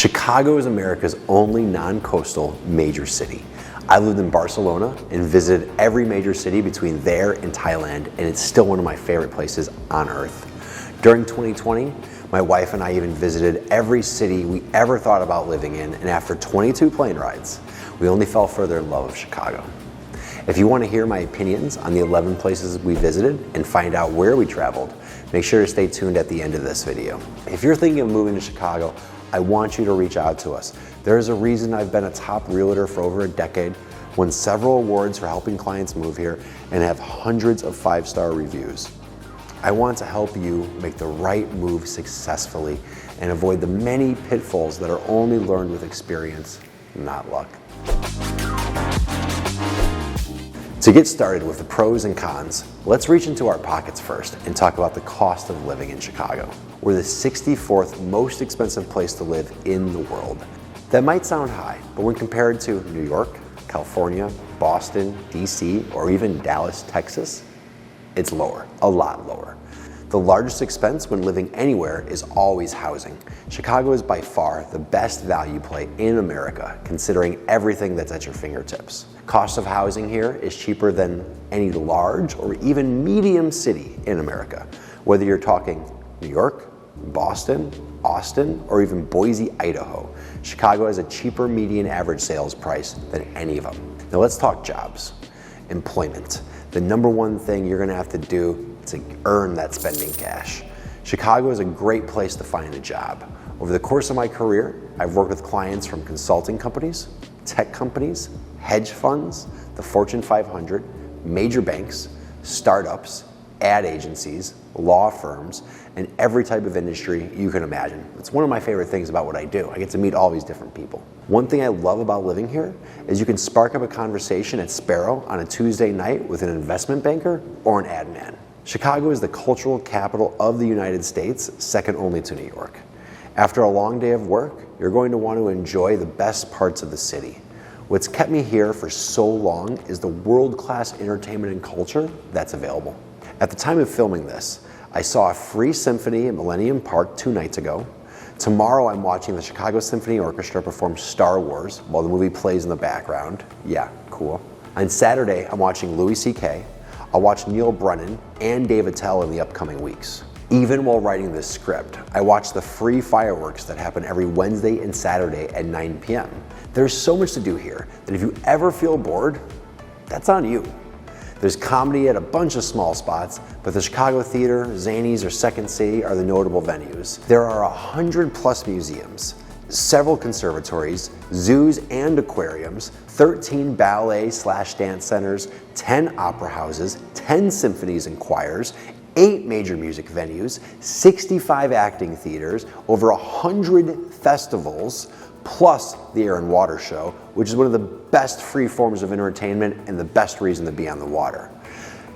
Chicago is America's only non-coastal major city. I lived in Barcelona and visited every major city between there and Thailand, and it's still one of my favorite places on earth. During 2020, my wife and I even visited every city we ever thought about living in, and after 22 plane rides, we only fell further in love with Chicago. If you want to hear my opinions on the 11 places we visited and find out where we traveled, make sure to stay tuned at the end of this video. If you're thinking of moving to Chicago, I want you to reach out to us. There is a reason I've been a top realtor for over a decade, won several awards for helping clients move here, and have hundreds of 5-star reviews. I want to help you make the right move successfully and avoid the many pitfalls that are only learned with experience, not luck. To get started with the pros and cons, let's reach into our pockets first and talk about the cost of living in Chicago. We're the 64th most expensive place to live in the world. That might sound high, but when compared to New York, California, Boston, DC, or even Dallas, Texas, it's lower, a lot lower. The largest expense when living anywhere is always housing. Chicago is by far the best value play in America, considering everything that's at your fingertips. Cost of housing here is cheaper than any large or even medium city in America. Whether you're talking New York, Boston, Austin, or even Boise, Idaho, Chicago has a cheaper median average sales price than any of them. Now let's talk jobs. Employment. The number one thing you're gonna have to do to earn that spending cash. Chicago is a great place to find a job. Over the course of my career, I've worked with clients from consulting companies, tech companies, hedge funds, the Fortune 500, major banks, startups, ad agencies, law firms, and every type of industry you can imagine. It's one of my favorite things about what I do. I get to meet all these different people. One thing I love about living here is you can spark up a conversation at Sparrow on a Tuesday night with an investment banker or an ad man. Chicago is the cultural capital of the United States, second only to New York. After a long day of work, you're going to want to enjoy the best parts of the city. What's kept me here for so long is the world-class entertainment and culture that's available. At the time of filming this, I saw a free symphony at Millennium Park 2 nights ago. Tomorrow I'm watching the Chicago Symphony Orchestra perform Star Wars while the movie plays in the background. Yeah, cool. On Saturday, I'm watching Louis C.K. I'll watch Neil Brennan and 𝗦𝗢𝗡𝗏 in the upcoming weeks. Even while writing this script, I watch the free fireworks that happen every Wednesday and Saturday at 9 p.m. There's so much to do here that if you ever feel bored, that's on you. There's comedy at a bunch of small spots, but the Chicago Theater, Zanies, or Second City are the notable venues. There are 100+ museums, several conservatories, zoos and aquariums, 13 ballet/dance centers, 10 opera houses, 10 symphonies and choirs, 8 major music venues, 65 acting theaters, over 100 festivals, plus the Air and Water Show, which is one of the best free forms of entertainment and the best reason to be on the water.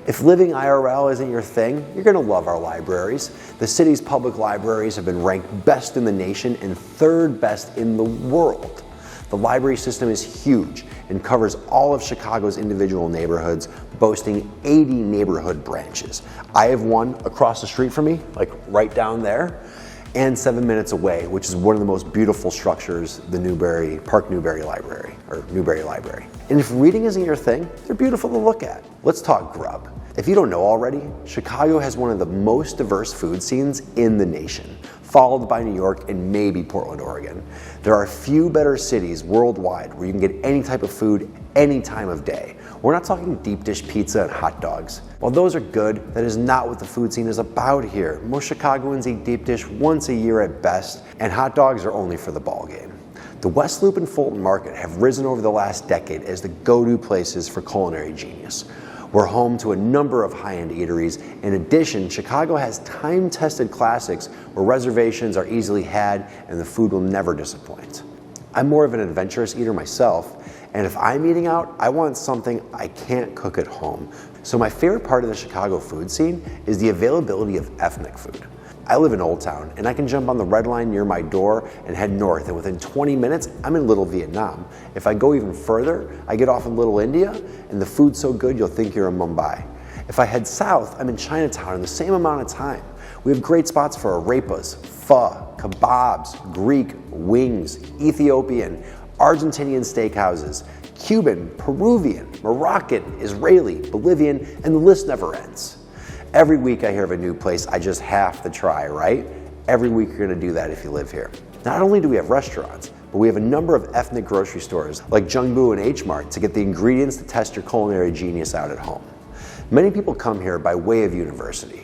If living IRL isn't your thing, you're gonna love our libraries. The city's public libraries have been ranked best in the nation and 3rd best in the world. The library system is huge and covers all of Chicago's individual neighborhoods, boasting 80 neighborhood branches. I have one across the street from me, like right down there, and 7 minutes away, which is one of the most beautiful structures, the Park Newberry Library, or Newberry Library. And if reading isn't your thing, they're beautiful to look at. Let's talk grub. If you don't know already, Chicago has one of the most diverse food scenes in the nation, followed by New York and maybe Portland, Oregon. There are few better cities worldwide where you can get any type of food any time of day. We're not talking deep dish pizza and hot dogs. While those are good, that is not what the food scene is about here. Most Chicagoans eat deep dish once a year at best, and hot dogs are only for the ball game. The West Loop and Fulton Market have risen over the last decade as the go-to places for culinary genius. We're home to a number of high-end eateries. In addition, Chicago has time-tested classics where reservations are easily had and the food will never disappoint. I'm more of an adventurous eater myself, and if I'm eating out, I want something I can't cook at home. So my favorite part of the Chicago food scene is the availability of ethnic food. I live in Old Town, and I can jump on the red line near my door and head north, and within 20 minutes, I'm in Little Vietnam. If I go even further, I get off in Little India, and the food's so good you'll think you're in Mumbai. If I head south, I'm in Chinatown in the same amount of time. We have great spots for arepas, pho, kebabs, Greek, wings, Ethiopian, Argentinian steakhouses, Cuban, Peruvian, Moroccan, Israeli, Bolivian, and the list never ends. Every week I hear of a new place I just have to try, right? Every week you're gonna do that if you live here. Not only do we have restaurants, but we have a number of ethnic grocery stores like 𝗥𝗲𝗋𝗡𝗦 to get the ingredients to test your culinary genius out at home. Many people come here by way of university.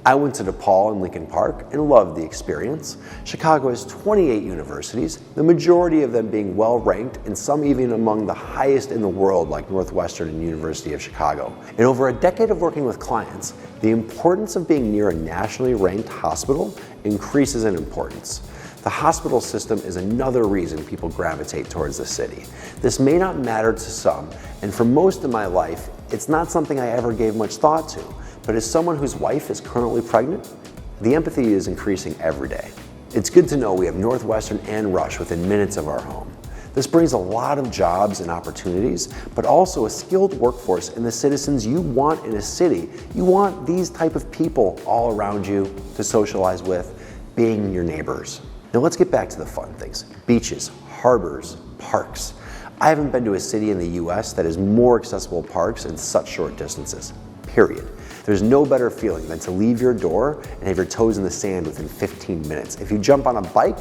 I went to DePaul in Lincoln Park and loved the experience. Chicago has 28 universities, the majority of them being well ranked and some even among the highest in the world like Northwestern and University of Chicago. In over a decade of working with clients, the importance of being near a nationally ranked hospital increases in importance. The hospital system is another reason people gravitate towards the city. This may not matter to some, and for most of my life, it's not something I ever gave much thought to. But as someone whose wife is currently pregnant, the empathy is increasing every day. It's good to know we have Northwestern and Rush within minutes of our home. This brings a lot of jobs and opportunities, but also a skilled workforce and the citizens you want in a city. You want these type of people all around you to socialize with, being your neighbors. Now let's get back to the fun things. Beaches, harbors, parks. I haven't been to a city in the US that has more accessible parks in such short distances, period. There's no better feeling than to leave your door and have your toes in the sand within 15 minutes. If you jump on a bike,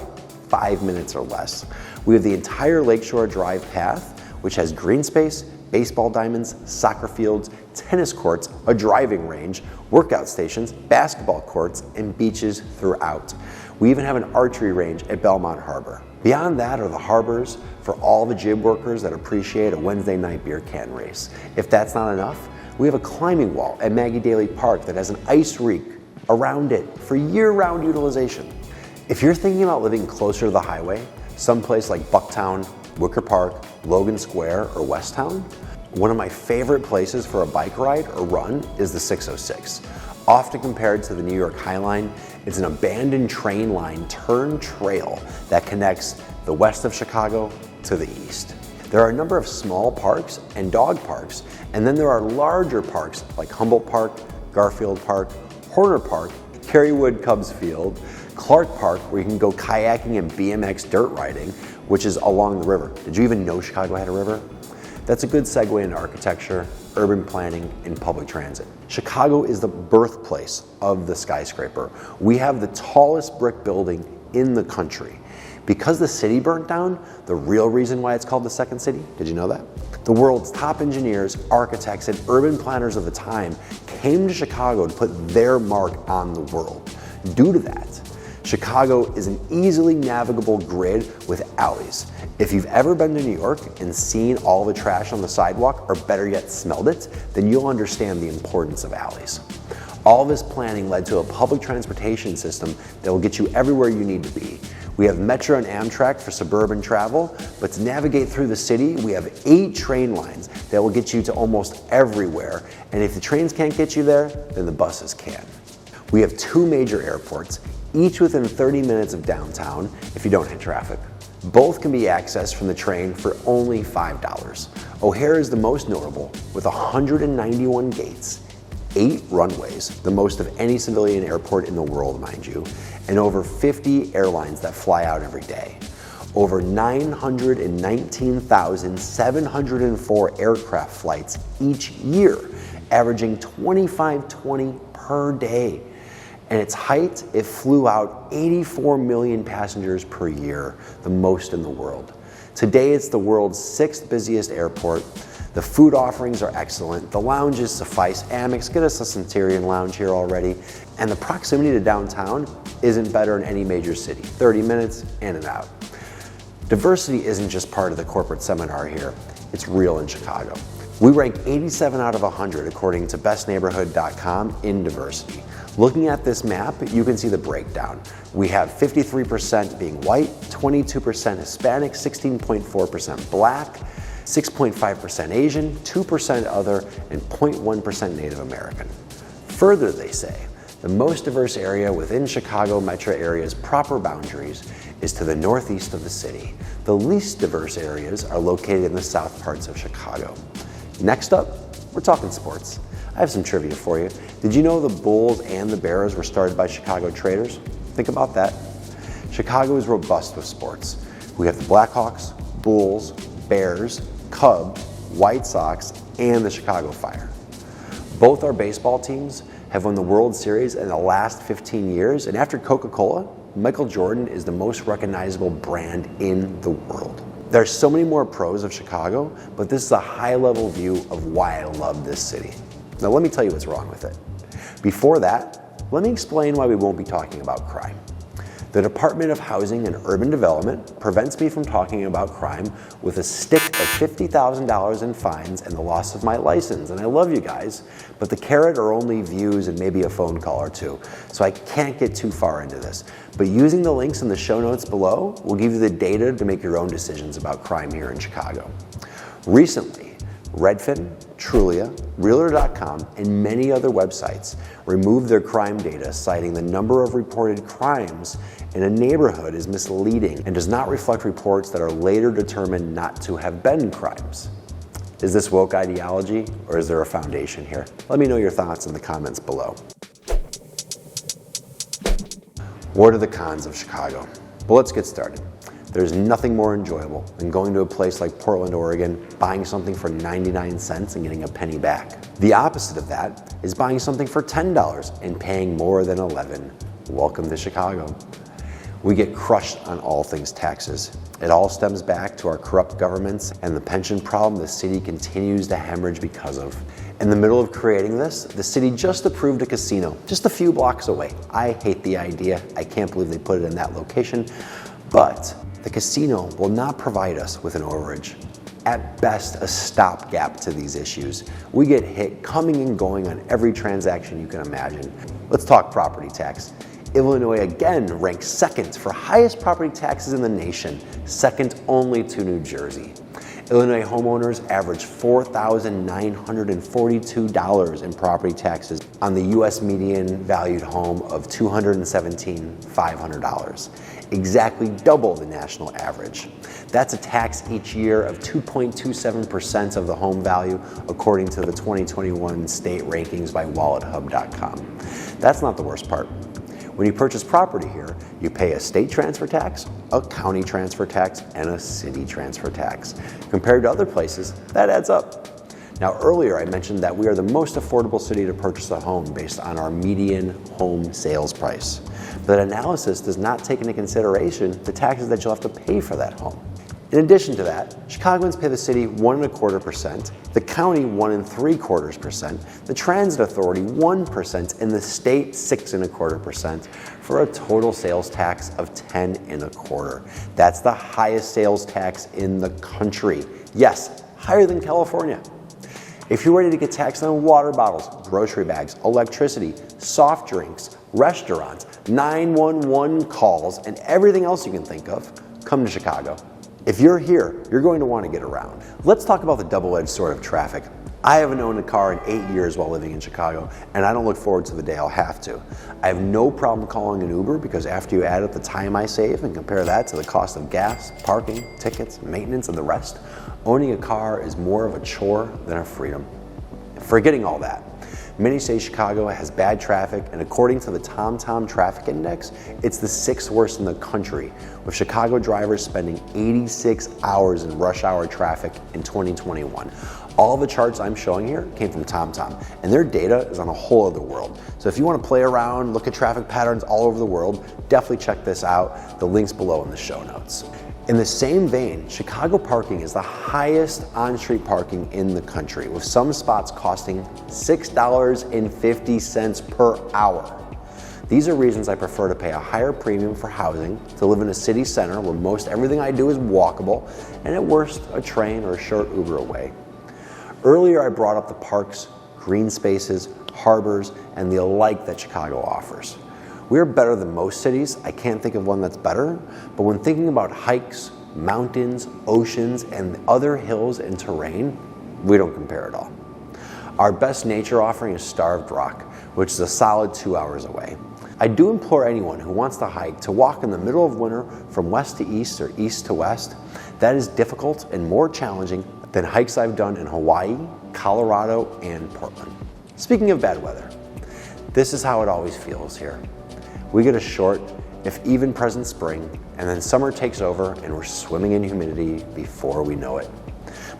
5 minutes or less. We have the entire Lakeshore Drive path, which has green space, baseball diamonds, soccer fields, tennis courts, a driving range, workout stations, basketball courts, and beaches throughout. We even have an archery range at Belmont Harbor. Beyond that are the harbors for all the gym workers that appreciate a Wednesday night beer can race. If that's not enough, we have a climbing wall at Maggie Daley Park that has an ice rink around it for year-round utilization. If you're thinking about living closer to the highway, someplace like Bucktown, Wicker Park, Logan Square, or Westtown, one of my favorite places for a bike ride or run is the 606. Often compared to the New York High Line, it's an abandoned train line turned trail that connects the west of Chicago to the east. There are a number of small parks and dog parks, and then there are larger parks like Humboldt Park, Garfield Park, Horner Park, Kerrywood Cubs Field, Clark Park, where you can go kayaking and BMX dirt riding, which is along the river. Did you even know Chicago had a river? That's a good segue into architecture, urban planning, and public transit. Chicago is the birthplace of the skyscraper. We have the tallest brick building in the country. Because the city burnt down, the real reason why it's called the second city, did you know that? The world's top engineers, architects, and urban planners of the time came to Chicago to put their mark on the world. Due to that, Chicago is an easily navigable grid with alleys. If you've ever been to New York and seen all the trash on the sidewalk, or better yet, smelled it, then you'll understand the importance of alleys. All this planning led to a public transportation system that will get you everywhere you need to be. We have Metro and Amtrak for suburban travel, but to navigate through the city, we have 8 train lines that will get you to almost everywhere. And if the trains can't get you there, then the buses can. We have 2 major airports, each within 30 minutes of downtown if you don't hit traffic. Both can be accessed from the train for only $5. O'Hare is the most notable with 191 gates, 8 runways, the most of any civilian airport in the world, mind you, and over 50 airlines that fly out every day. Over 919,704 aircraft flights each year, averaging 2520 per day. And its height, it flew out 84 million passengers per year, the most in the world. Today, it's the world's 6th busiest airport. The food offerings are excellent. The lounges suffice. Amex, get us a Centurion lounge here already. And the proximity to downtown isn't better in any major city. 30 minutes in and out. Diversity isn't just part of the corporate seminar here. It's real in Chicago. We rank 87 out of 100 according to bestneighborhood.com in diversity. Looking at this map, you can see the breakdown. We have 53% being white, 22% Hispanic, 16.4% Black, 6.5% Asian, 2% other, and 0.1% Native American. Further, they say, the most diverse area within Chicago metro area's proper boundaries is to the northeast of the city. The least diverse areas are located in the south parts of Chicago. Next up, we're talking sports. I have some trivia for you. Did you know the Bulls and the Bears were started by Chicago traders? Think about that. Chicago is robust with sports. We have the Blackhawks, Bulls, Bears, Cubs, White Sox, and the Chicago Fire. Both our baseball teams have won the World Series in the last 15 years, and after Coca-Cola, Michael Jordan is the most recognizable brand in the world. There are so many more pros of Chicago, but this is a high-level view of why I love this city. Now let me tell you what's wrong with it. Before that, let me explain why we won't be talking about crime. The Department of Housing and Urban Development prevents me from talking about crime with a stick of $50,000 in fines and the loss of my license. And I love you guys, but the carrot are only views and maybe a phone call or two. So I can't get too far into this. But using the links in the show notes below will give you the data to make your own decisions about crime here in Chicago. Recently, Redfin, Trulia, Realtor.com, and many other websites removed their crime data, citing the number of reported crimes in a neighborhood is misleading and does not reflect reports that are later determined not to have been crimes. Is this woke ideology, or is there a foundation here? Let me know your thoughts in the comments below. What are the cons of Chicago? Well, let's get started. There's nothing more enjoyable than going to a place like Portland, Oregon, buying something for 99 cents and getting a penny back. The opposite of that is buying something for $10 and paying more than 11. Welcome to Chicago. We get crushed on all things taxes. It all stems back to our corrupt governments and the pension problem the city continues to hemorrhage because of. In the middle of creating this, the city just approved a casino just a few blocks away. I hate the idea. I can't believe they put it in that location, but the casino will not provide us with an overage. At best, a stopgap to these issues. We get hit coming and going on every transaction you can imagine. Let's talk property tax. Illinois again ranks second for highest property taxes in the nation, second only to New Jersey. Illinois homeowners average $4,942 in property taxes on the U.S. median valued home of $217,500, exactly double the national average. That's a tax each year of 2.27% of the home value, according to the 2021 state rankings by 𝗦𝗲𝗕𝗦𝗢𝗔.com. That's not the worst part. When you purchase property here, you pay a state transfer tax, a county transfer tax, and a city transfer tax. Compared to other places, that adds up. Now, earlier I mentioned that we are the most affordable city to purchase a home based on our median home sales price. But that analysis does not take into consideration the taxes that you'll have to pay for that home. In addition to that, Chicagoans pay the city 1.25%, the county 1.75%, the transit authority 1%, and the state 6.25% for a total sales tax of 10.25%. That's the highest sales tax in the country. Yes, higher than California. If you're ready to get taxed on water bottles, grocery bags, electricity, soft drinks, restaurants, 911 calls, and everything else you can think of, come to Chicago. If you're here, you're going to want to get around. Let's talk about the double-edged sword of traffic. I haven't owned a car in 8 years while living in Chicago, and I don't look forward to the day I'll have to. I have no problem calling an Uber because after you add up the time I save and compare that to the cost of gas, parking, tickets, maintenance, and the rest, owning a car is more of a chore than a freedom. Forgetting all that, many say Chicago has bad traffic, and according to the TomTom Traffic Index, it's the 6th worst in the country, with Chicago drivers spending 86 hours in rush hour traffic in 2021. All the charts I'm showing here came from TomTom, and their data is on a whole other world. So if you want to play around, look at traffic patterns all over the world, definitely check this out. The link's below in the show notes. In the same vein, Chicago parking is the highest on-street parking in the country, with some spots costing $6.50 per hour. These are reasons I prefer to pay a higher premium for housing, to live in a city center where most everything I do is walkable, and at worst, a train or a short Uber away. Earlier, I brought up the parks, green spaces, harbors, and the alike that Chicago offers. We are better than most cities. I can't think of one that's better, but when thinking about hikes, mountains, oceans, and other hills and terrain, we don't compare at all. Our best nature offering is Starved Rock, which is a solid 2 hours away. I do implore anyone who wants to hike to walk in the middle of winter from west to east or east to west. That is difficult and more challenging than hikes I've done in Hawaii, Colorado, and Portland. Speaking of bad weather, this is how it always feels here. We get a short if even present spring, and then summer takes over and we're swimming in humidity before we know it.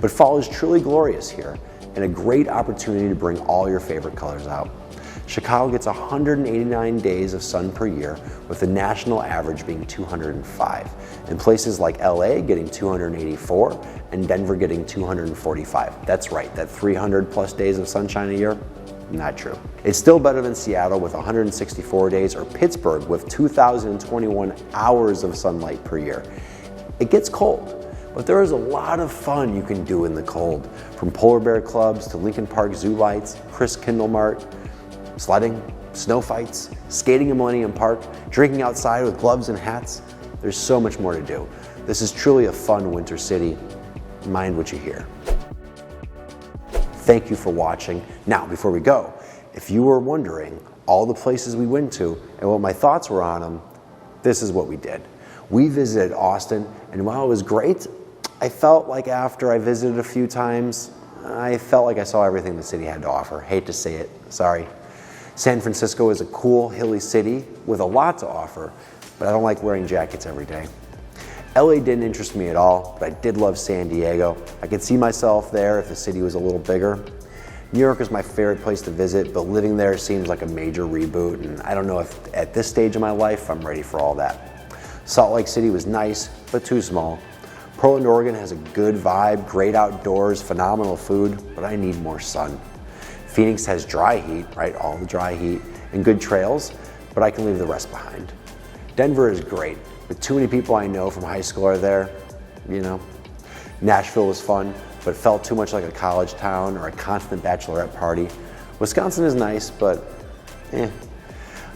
But fall is truly glorious here, and a great opportunity to bring all your favorite colors out. Chicago gets 189 days of sun per year, with the national average being 205, and places like LA getting 284 and Denver getting 245. That's right, that 300 plus days of sunshine a year? Not true. It's still better than Seattle with 164 days, or Pittsburgh with 2,021 hours of sunlight per year. It gets cold, but there is a lot of fun you can do in the cold, from polar bear clubs to Lincoln Park zoo lights, Chris Kindle Mart, sledding, snow fights, skating in Millennium Park, drinking outside with gloves and hats. There's so much more to do. This is truly a fun winter city. Mind what you hear. Thank you for watching. Now, before we go, if you were wondering all the places we went to and what my thoughts were on them, this is what we did. We visited Austin, and while it was great, I felt like after I visited a few times, I felt like I saw everything the city had to offer. Hate to say it, sorry. San Francisco is a cool, hilly city with a lot to offer, but I don't like wearing jackets every day. LA didn't interest me at all, but I did love San Diego. I could see myself there if the city was a little bigger. New York is my favorite place to visit, but living there seems like a major reboot, and I don't know if at this stage of my life I'm ready for all that. Salt Lake City was nice, but too small. Portland, Oregon has a good vibe, great outdoors, phenomenal food, but I need more sun. Phoenix has dry heat, right, all the dry heat, and good trails, but I can leave the rest behind. Denver is great, but too many people I know from high school are there, you know. Nashville was fun, but felt too much like a college town or a constant bachelorette party. Wisconsin is nice, but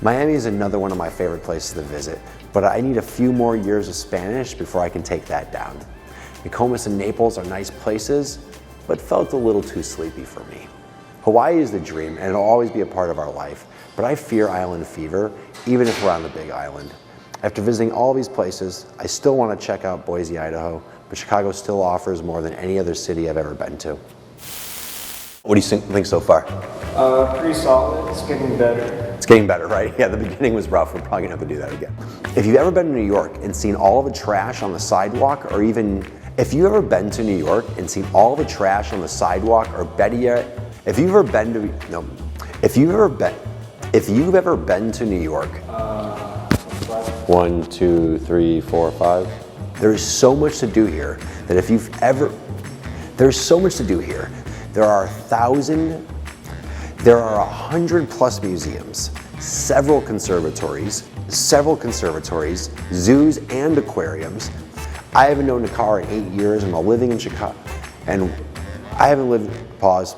Miami is another one of my favorite places to visit, but I need a few more years of Spanish before I can take that down. Nokomis and Naples are nice places, but felt a little too sleepy for me. Hawaii is the dream, and it'll always be a part of our life, but I fear island fever, even if we're on the big island. After visiting all these places, I still want to check out Boise, Idaho, but Chicago still offers more than any other city I've ever been to. What do you think so far? Pretty solid. It's getting better. It's getting better, right? Yeah, the beginning was rough. We're probably gonna have to do that again. If you've ever been to New York and seen all the trash on the sidewalk, or even if you've ever been to New York and seen all the trash on the sidewalk, or better yet, if you've ever been to New York, 1, 2, 3, 4, 5. There's so much to do here that if you've ever, there's so much to do here. There are 100 plus museums, several conservatories, zoos and aquariums. I haven't known a car in 8 years and I'm living in Chicago, and I haven't lived, pause,